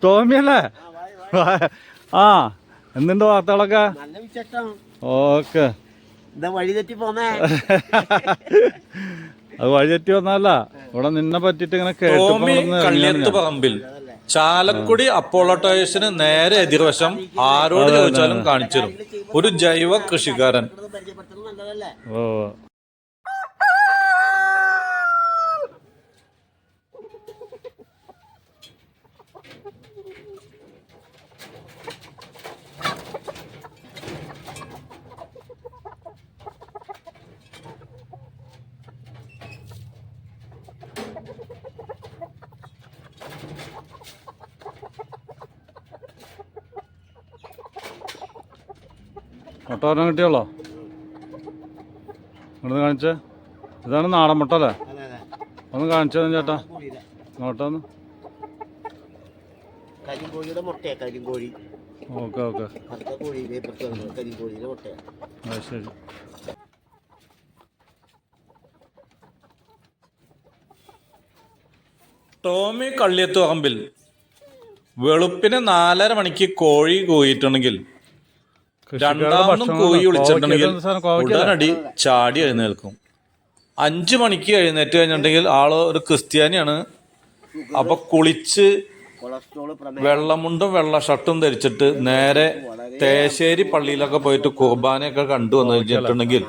ടോമിയല്ലേ? ആ, എന്തുണ്ട് വാർത്തകളൊക്കെ? ഓക്കെ. വഴി തെറ്റി പോന്നേ. അത് വഴി തെറ്റി വന്നല്ല, ഇവിടെ നിന്നെ പറ്റിട്ട് ഇങ്ങനെ ടോമി കള്ളിയത്തുപറമ്പിൽ ചാലക്കുടി അപ്പോളോ ടയേഴ്സിന് നേരെ എതിർവശം ആരോട് ചോദിച്ചാലും കാണിച്ചു തരും. ഒരു ജൈവ കൃഷിക്കാരൻ. ഓ, മുട്ട പറഞ്ഞ കിട്ടിയുള്ളോ? ഇവിടുന്ന് കാണിച്ചേ. ഇതാണ് നാടൻ മുട്ട അല്ലേ? ഒന്ന് കാണിച്ചു ചേട്ടാ, നോട്ട ഒന്ന്. കരിങ്കോഴിയുടെ മുട്ടയാ, കരിങ്കോഴി. ഓക്കെ ഓക്കെ, കരിങ്കോഴിയുടെ മുട്ടയാ. ശരി. ടോമി കള്ളിയത്തുപറമ്പിൽ വെളുപ്പിന് 4:30 മണിക്ക് കോഴി കൂയിട്ടുണ്ടെങ്കിൽ രണ്ടാമതും കോഴി വിളിച്ചിട്ടുണ്ടെങ്കിൽ ഉടനടി ചാടി എഴുന്നേൽക്കും. 5 മണിക്ക് എഴുന്നേറ്റ് കഴിഞ്ഞിട്ടുണ്ടെങ്കിൽ ആള് ഒരു ക്രിസ്ത്യാനിയാണ്. അപ്പൊ കുളിച്ച് വെള്ളമുണ്ടും വെള്ള ഷർട്ടും ധരിച്ചിട്ട് നേരെ തേശ്ശേരി പള്ളിയിലൊക്കെ പോയിട്ട് കുർബാനയൊക്കെ കണ്ടു വന്നു കഴിഞ്ഞിട്ടുണ്ടെങ്കിൽ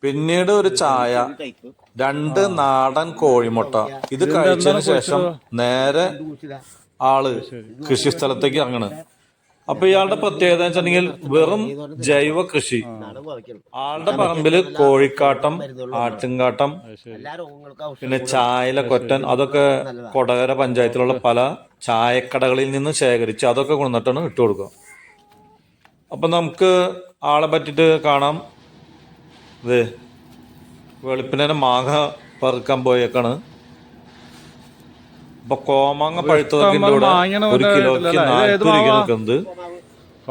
പിന്നീട് ഒരു ചായ, 2 നാടൻ കോഴിമുട്ട ഇത് കഴിച്ചതിന് ശേഷം നേരെ ആള് കൃഷിസ്ഥലത്തേക്ക് ഇറങ്ങണ്. അപ്പൊ ഇയാളുടെ പ്രത്യേകത വെച്ചിട്ടുണ്ടെങ്കിൽ വെറും ജൈവ കൃഷി. ആളുടെ പറമ്പില് കോഴിക്കാട്ടം, ആട്ടിൻകാട്ടം, പിന്നെ ചായല കൊറ്റൻ, അതൊക്കെ കൊടകര പഞ്ചായത്തിലുള്ള പല ചായക്കടകളിൽ നിന്ന് ശേഖരിച്ച് അതൊക്കെ കൊണ്ടിട്ടാണ് ഇട്ട് കൊടുക്കുക. അപ്പൊ നമുക്ക് ആളെ പറ്റിട്ട് കാണാം. ഇത് വെളുപ്പിനെ മാങ്ങ പറുക്കാൻ പോയേക്കാണ്. അപ്പൊ കോമാങ്ങ പഴുത്തതൊക്കെ ഒരു കിലോക്ക് 40 രൂപ നിൽക്കുന്നത്.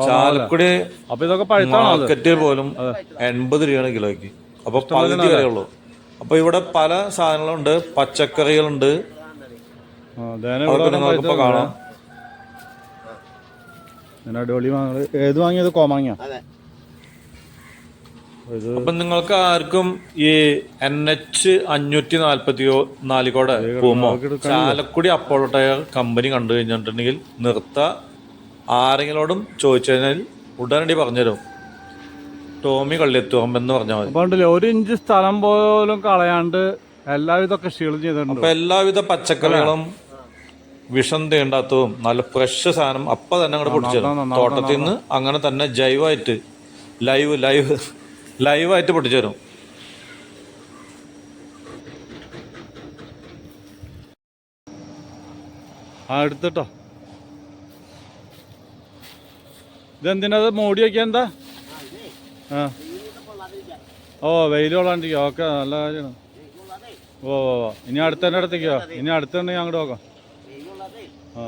ചാലക്കുടി മാർക്കറ്റിൽ പോലും 80 രൂപയാണ് കിലോയ്ക്ക്. അപ്പൊ പകുതി വരെയുള്ളൂ. അപ്പൊ ഇവിടെ പല സാധനങ്ങളുണ്ട്, പച്ചക്കറികളുണ്ട്, അതൊക്കെ നിങ്ങൾക്കിപ്പോ കാണാം. അടിപൊളി മാങ്ങ. ഏത് വാങ്ങിയത്? കോമാങ്ങ. അപ്പൊ നിങ്ങൾക്ക് ആർക്കും ഈ NH 544 കൂടെ പോകുമ്പോ ചാലക്കുടി അപ്പോളോ ടയർ കമ്പനി കണ്ടു കഴിഞ്ഞിട്ടുണ്ടെങ്കിൽ നിർത്ത. ആരെങ്കിലോടും ചോദിച്ചു കഴിഞ്ഞാൽ ഉടനടി പറഞ്ഞുതരും. ടോമി കള്ളിയത്തുപറമ്പ് എന്ന് പറഞ്ഞാൽ മതി. 1 ഇഞ്ച് സ്ഥലം പോലും കളയാണ്ട് എല്ലാവിധ കൃഷികളും ചെയ്തിട്ടുണ്ട്. അപ്പൊ എല്ലാവിധ പച്ചക്കറികളും വിഷം തീണ്ടാത്തതും നല്ല ഫ്രഷ് സാധനം അപ്പൊ തന്നെ അങ്ങോട്ട് പൊട്ടിച്ചേരും. തോട്ടത്തിൽ നിന്ന് അങ്ങനെ തന്നെ ജൈവമായിട്ട് ലൈവായിട്ട് പൊട്ടിച്ചേരും. എടുത്തിട്ടോ. ഇതെന്തിനത് മൂടി വയ്ക്കാൻ? എന്താ? ആ, ഓ, വെയിൽ കൊള്ളാണ്ടിരിക്കുക. ഓക്കെ, നല്ല കാര്യമാണ്. ഓ ഓ ഓ, ഇനി അടുത്തന്നെ അടുത്തേക്കോ? ഇനി അടുത്തുണ്ടെങ്കിൽ അങ്ങോട്ട് നോക്കാം. ആ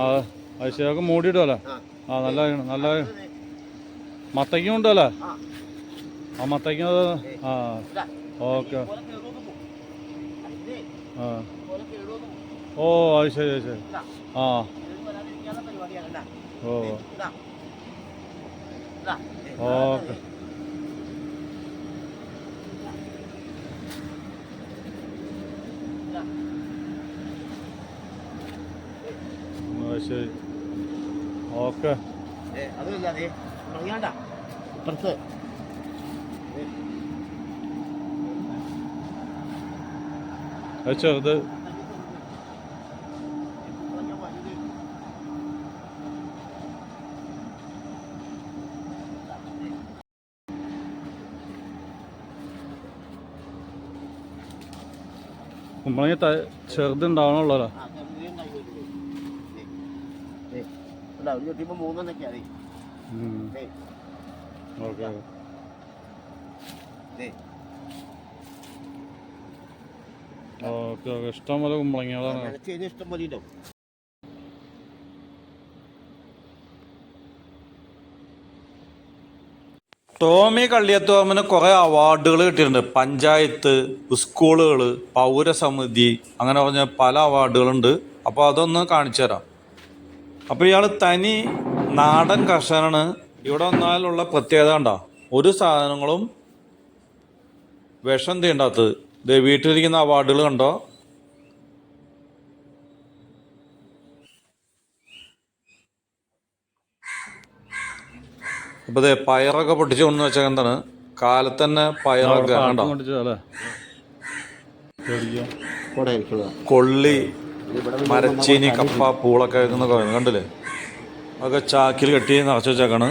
ആ, അത് ശരിയൊക്കെ മൂടിയിടുമല്ലോ. ആ, നല്ല കാര്യമാണ്, നല്ല കാര്യം. മത്തയ്ക്കും ഉണ്ടല്ലേ? ആ, മത്തയ്ക്കും. ആ, ഓക്കെ. ആ, ഓ, അത് ശരി, അത് ശരി. ആ, ഓ, ഓക്കെ. ശരി, ഓക്കെ. ചെറുത് കുമ്പളങ്ങ ചെറുതുണ്ടാവണുള്ളല്ലോ. ഓക്കെ. ഓക്കെ, ഇഷ്ടം പോലെ കുമ്പളങ്ങളാണ്. ഇഷ്ടം പോലെ ഉണ്ടാവും. ടോമി കള്ളിയത്തോമന് കുറെ അവാർഡുകൾ കിട്ടിയിട്ടുണ്ട്. പഞ്ചായത്ത്, സ്കൂളുകൾ, പൗരസമിതി, അങ്ങനെ പറഞ്ഞ പല അവാർഡുകളുണ്ട്. അപ്പോൾ അതൊന്ന് കാണിച്ചു തരാം. അപ്പോൾ ഇയാൾ തനി നാടൻ കർഷകനാണ്. ഇവിടെ വന്നാലുള്ള പ്രത്യേകത കണ്ടോ, ഒരു സാധനങ്ങളും വിഷം തീണ്ടാത്തത്. ഇത് വീട്ടിലിരിക്കുന്ന അവാർഡുകൾ കണ്ടോ. അപ്പോൾ ഇതേ പയറൊക്കെ പൊട്ടിച്ച് കൊണ്ടു വെച്ചാൽ എന്താണ്, കാലത്ത് തന്നെ പയറൊക്കെ കണ്ടോ, കൊള്ളി, മരച്ചീനി, കപ്പ, പൂളൊക്കെ വെക്കുന്നൊക്കെ കണ്ടില്ലേ. അതൊക്കെ ചാക്കിൽ കെട്ടി നിറച്ച് വെച്ചേക്കാണ്.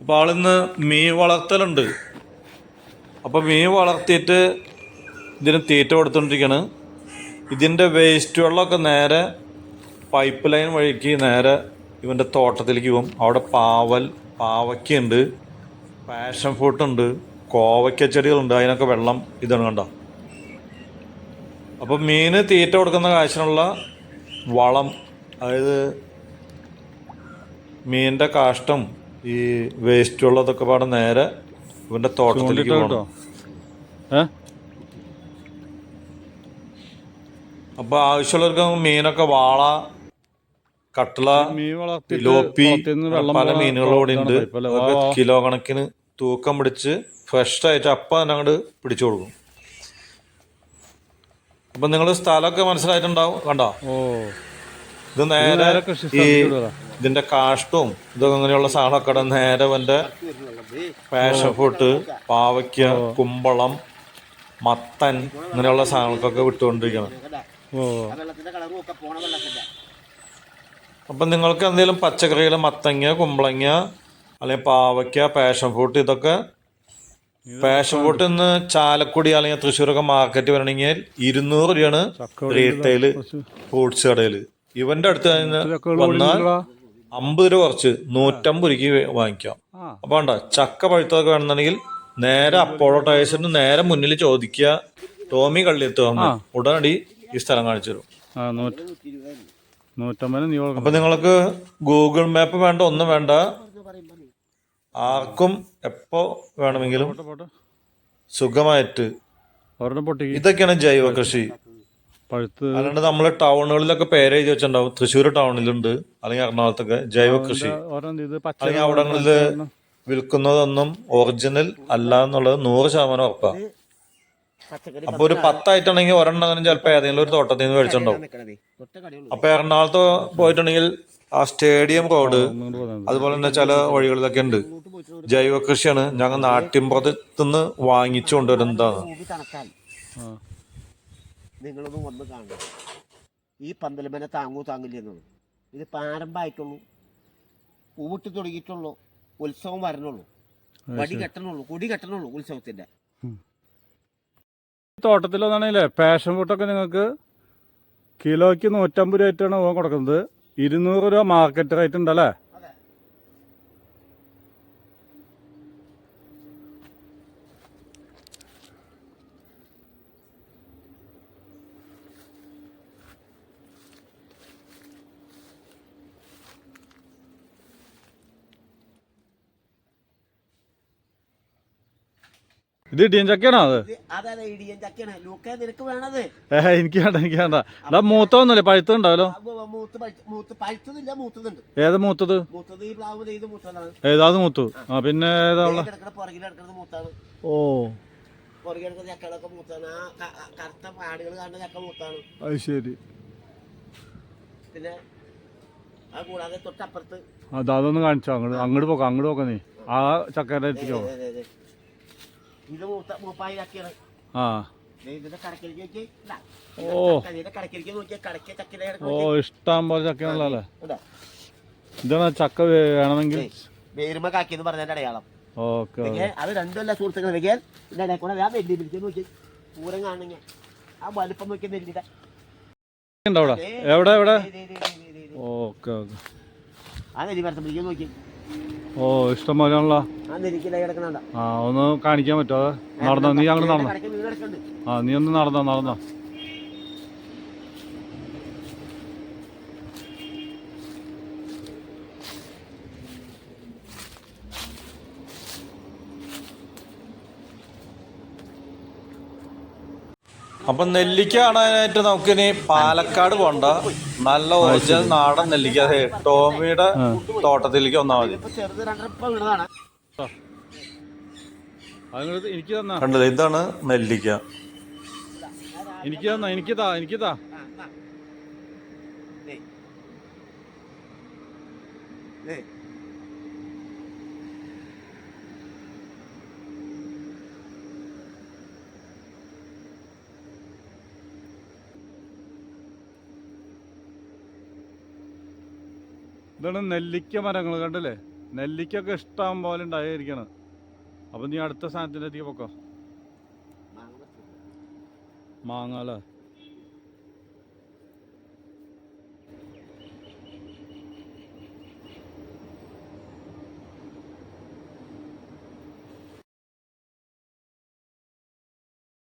അപ്പോൾ ആളിന്ന് മീൻ വളർത്തലുണ്ട്. അപ്പോൾ മീൻ വളർത്തിയിട്ട് ഇതിന് തീറ്റ കൊടുത്തുകൊണ്ടിരിക്കുകയാണ്. ഇതിൻ്റെ വേസ്റ്റ് വെള്ളമൊക്കെ നേരെ പൈപ്പ് ലൈൻ വഴിക്ക് നേരെ ഇവൻ്റെ തോട്ടത്തിലേക്ക് പോകും. അവിടെ പാവയ്ക്കുണ്ട്, പാഷൻ ഫ്രൂട്ടുണ്ട്, കോവയ്ക്ക ചെടികളുണ്ട്. അതിനൊക്കെ വെള്ളം ഇതാണ് കണ്ടോ. അപ്പോൾ മീന് തീറ്റ കൊടുക്കുന്ന കാശിനുള്ള വളം, അതായത് മീനിൻ്റെ കാഷ്ടം, ഈ വേസ്റ്റ് വെള്ളതൊക്കെ പാടെ നേരെ ഇവൻ്റെ തോട്ടത്തിലേക്ക് പോകണം. അപ്പോൾ ആവശ്യമുള്ളവർക്ക് മീനൊക്കെ വാള, കട്ട്ള, പിലോപ്പി, പല മീനുകളോടെ ഉണ്ട്. അതൊക്കെ കിലോ കണക്കിന് തൂക്കം പിടിച്ച് ഫ്രഷ് ആയിട്ട് അപ്പം തന്നെ അങ്ങോട്ട് പിടിച്ചു കൊടുക്കും. അപ്പം നിങ്ങൾ സ്ഥലമൊക്കെ മനസ്സിലായിട്ടുണ്ടാവും കണ്ടോ. ഇത് നേരെ ഈ ഇതിന്റെ കാഷ്ടവും ഇതൊക്കെ അങ്ങനെയുള്ള സാധനമൊക്കെ നേരെ എൻ്റെ പാഷൻ ഫ്രൂട്ട്, പാവയ്ക്ക, കുമ്പളം, മത്തൻ, ഇങ്ങനെയുള്ള സാധനങ്ങൾക്കൊക്കെ വിട്ടുകൊണ്ടിരിക്കണം. അപ്പം നിങ്ങൾക്ക് എന്തെങ്കിലും പച്ചക്കറികൾ, മത്തങ്ങ, കുമ്പളങ്ങ, അല്ലെങ്കിൽ പാവയ്ക്ക, പാഷൻ ഫ്രൂട്ട്, ഇതൊക്കെ പാഷൻ ഫ്രൂട്ട് ഇന്ന് ചാലക്കുടി അല്ലെങ്കിൽ തൃശ്ശൂരൊക്കെ മാർക്കറ്റ് വരണമെങ്കിൽ 200 രൂപയാണ് റീറ്റെയില് ഫ്രൂട്ട്സ് കടയിൽ. ഇവന്റെ അടുത്ത് വന്നാൽ 50 രൂപ കുറച്ച് 150 രൂപയ്ക്ക് വാങ്ങിക്കാം. അപ്പൊ വേണ്ട ചക്ക പഴുത്തതൊക്കെ വേണമെന്നുണ്ടെങ്കിൽ നേരെ അപ്പോളോ ടയേഴ്സിന് നേരെ മുന്നിൽ ചോദിക്കുക. ടോമി കള്ളിയത്തോമൻ ഉടനടി ഈ സ്ഥലം കാണിച്ചു തരും. അപ്പൊ നിങ്ങൾക്ക് ഗൂഗിൾ മാപ്പ് വേണ്ട, ഒന്നും വേണ്ട. ആർക്കും എപ്പോ വേണമെങ്കിലും സുഖമായിട്ട്. ഇതൊക്കെയാണ് ജൈവ കൃഷി. അല്ലാണ്ട് നമ്മള് ടൗണുകളിലൊക്കെ പേര് എഴുതി വെച്ചിട്ടുണ്ടാവും. തൃശ്ശൂർ ടൗണിലുണ്ട്, അല്ലെങ്കിൽ എറണാകുളത്തൊക്കെ ജൈവ കൃഷി, അല്ലെങ്കിൽ അവിടങ്ങളില് വിൽക്കുന്നതൊന്നും ഒറിജിനൽ അല്ല എന്നുള്ളത് 100% ഉറപ്പാണ്. അപ്പൊ ഒരു 10 ആയിട്ടുണ്ടെങ്കിൽ ഒരെണ്ണം ചിലപ്പോ ഏതെങ്കിലും ഒരു തോട്ടത്തിൽ നിന്ന് മേടിച്ചിട്ടുണ്ടാവും. അപ്പൊ എറണാകുളത്ത് പോയിട്ടുണ്ടെങ്കിൽ ആ സ്റ്റേഡിയം റോഡ്, അതുപോലെ തന്നെ ചില വഴികളിലൊക്കെ ഉണ്ട്. ജൈവ കൃഷിയാണ്. ഞങ്ങൾ നാട്ടിൻപുറത്തുനിന്ന് വാങ്ങിച്ചു കൊണ്ടുവരുന്നതാണ്. നിങ്ങളൊന്നും വന്ന് കാണണം. ഈ പന്തലുമനെ താങ്ങില്ല എന്നുള്ളൂ. ഇത് പ്രാരംഭമായിട്ടുള്ളൂ, പൂവിട്ട് തുടങ്ങിയിട്ടുള്ളൂ, ഉത്സവം വരണുള്ളൂ, കൊടി കെട്ടണുള്ളൂ ഉത്സവത്തിന്റെ. തോട്ടത്തിലൊന്നാണെങ്കിലേ പാഷൻ ഫ്രൂട്ടൊക്കെ നിങ്ങൾക്ക് കിലോയ്ക്ക് 150 രൂപയായിട്ടാണ് കൊടുക്കുന്നത്. 200 രൂപ മാർക്കറ്റ് റേറ്റ് ഉണ്ടല്ലേ. ഇത് ഇടിയൻ ചക്കയാണോ? എനിക്ക് വേണ്ട. ഇതാ മൂത്തൊന്നുമില്ല, പഴുത്തുണ്ടാവല്ലോ. ഏത് മൂത്തത്? ഏതാത് മൂത്തു? ആ പിന്നെ ഏതാ? ഓ അത് ശരി. അതൊന്ന് കാണിച്ചോ. അങ്ങോട്ട് പോക്കാം നീ. ആ ചക്കേന്റെ എത്തിക്കോ. ഇഷ്ടം പോലെ ചക്കയാണല്ലോ. ഇതാണ് ചക്ക വേണമെങ്കിൽ വേരുമക്കാക്കിയെന്ന് പറഞ്ഞതിന്റെ അടയാളം. ഓക്കെ, അത് രണ്ടുമല്ല സുഹൃത്തുക്കൾ. ഇതിന്റെ കൂടെ ഞാൻ വെല്ലി പിടിച്ച് നോക്കി പൂരം കാണുന്നെങ്കിൽ ആ വലുപ്പം നോക്കി നെല്ലിട എവിടെ എവിടെ. Okay okay. ആ നെല്ലി മരത്തെ പിടിക്കാൻ നോക്കി. ഓ ഇഷ്ടം പോലെയാണല്ലോ. ആ ഒന്ന് കാണിക്കാൻ പറ്റുമോ? നടന്നോ നീ? അങ്ങോട്ട് നടന്നോ. ആ നീ ഒന്ന് നടന്നോ. അപ്പൊ നെല്ലിക്ക കാണാനായിട്ട് നമുക്കിനി പാലക്കാട് പോണ്ട, നല്ല ഒറിജിനൽ നാടൻ നെല്ലിക്ക ടോമിയുടെ തോട്ടത്തിലേക്ക് വന്നാൽ മതി. ഇപ്പൊ ചെറുത് 2.5 വീണതാണ്. എനിക്ക് തന്നാ, കണ്ടത് ഇതാണ് നെല്ലിക്ക. എനിക്ക് തന്നാ, എനിക്കിതാ. ഇതാണ് നെല്ലിക്ക മരങ്ങൾ, കണ്ടില്ലേ? നെല്ലിക്കൊക്കെ ഇഷ്ടം പോലെ ഉണ്ടായിരിക്കണം. അപ്പൊ നീ അടുത്ത സാധനത്തിൻ്റെ എത്തിക്ക് പൊക്കോ. മാങ്ങ അല്ലേ?